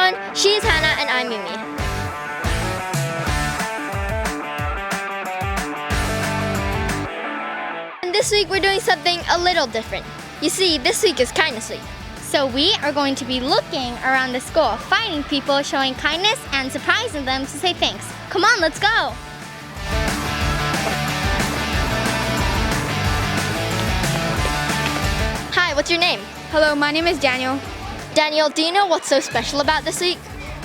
everyone, she's Hannah and I'm Yumi. And this week we're doing something a little different. You see, this week is Kindness Week. So we are going to be looking around the school, finding people showing kindness and surprising them to say thanks. Come on, let's go! Hi, what's your name? Hello, my name is Daniel. Daniel, do you know what's so special about this week?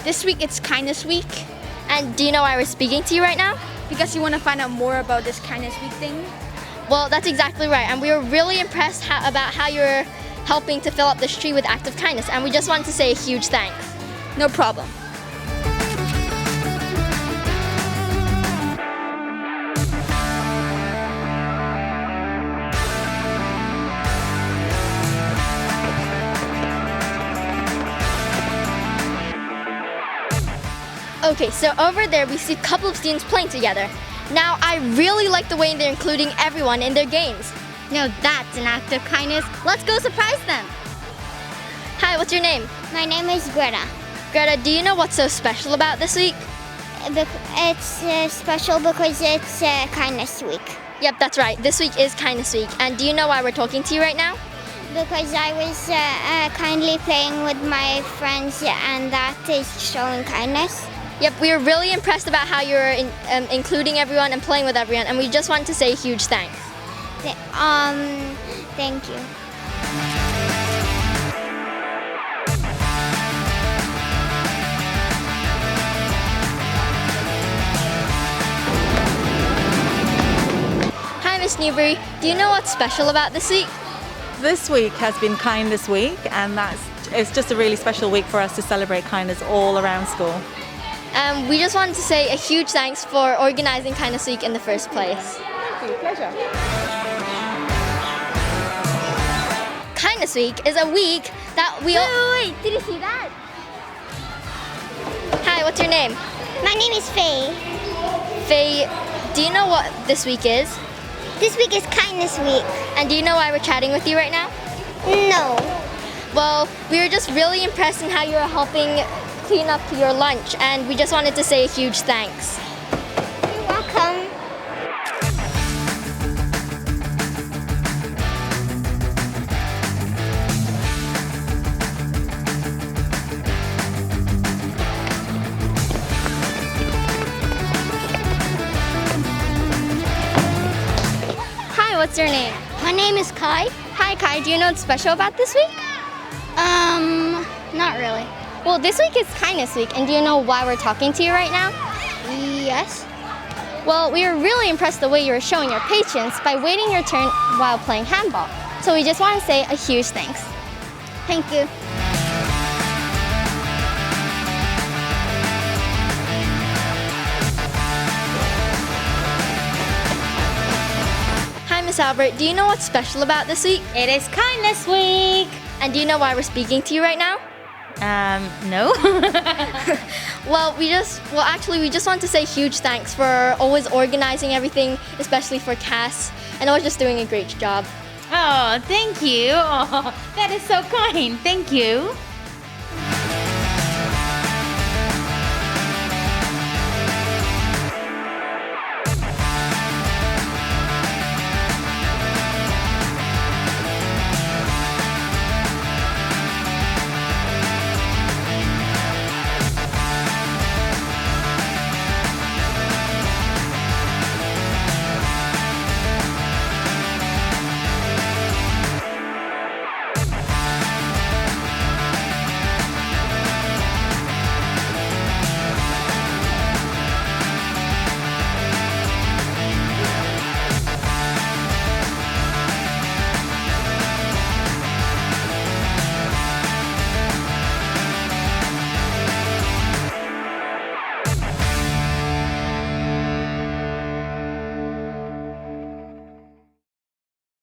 This week it's Kindness Week. And do you know why we're speaking to you right now? Because you want to find out more about this Kindness Week thing? Well, that's exactly right. And we were really impressed about how you're helping to fill up this tree with acts of kindness. And we just wanted to say a huge thanks. No problem. Okay, so over there we see a couple of students playing together. Now, I really like the way they're including everyone in their games. Now that's an act of kindness. Let's go surprise them. Hi, what's your name? My name is Greta. Greta, do you know what's so special about this week? It's special because it's Kindness Week. Yep, that's right. This week is Kindness Week. And do you know why we're talking to you right now? Because I was kindly playing with my friends and that is showing kindness. Yep, we were really impressed about how you're including everyone and playing with everyone, and we just wanted to say a huge thanks. Thank you. Hi, Miss Newbery. Do you know what's special about this week? This week has been Kindness Week, and it's just a really special week for us to celebrate kindness all around school. We just wanted to say a huge thanks for organizing Kindness Week in the first place. Thank you, pleasure. Kindness Week is a week that we all... Wait, did you see that? Hi, what's your name? My name is Faye. Faye, do you know what this week is? This week is Kindness Week. And do you know why we're chatting with you right now? No. Well, we were just really impressed in how you were helping clean up your lunch, and we just wanted to say a huge thanks. You're welcome. Hi, what's your name? My name is Kai. Hi, Kai. Do you know what's special about this week? Not really. Well, this week is Kindness Week, and do you know why we're talking to you right now? Yes. Well, we were really impressed the way you were showing your patience by waiting your turn while playing handball. So we just want to say a huge thanks. Thank you. Hi, Miss Albert. Do you know what's special about this week? It is Kindness Week. And do you know why we're speaking to you right now? No. Well, we just want to say huge thanks for always organizing everything, especially for Cass, and always just doing a great job. Oh, thank you. Oh, that is so kind. Thank you.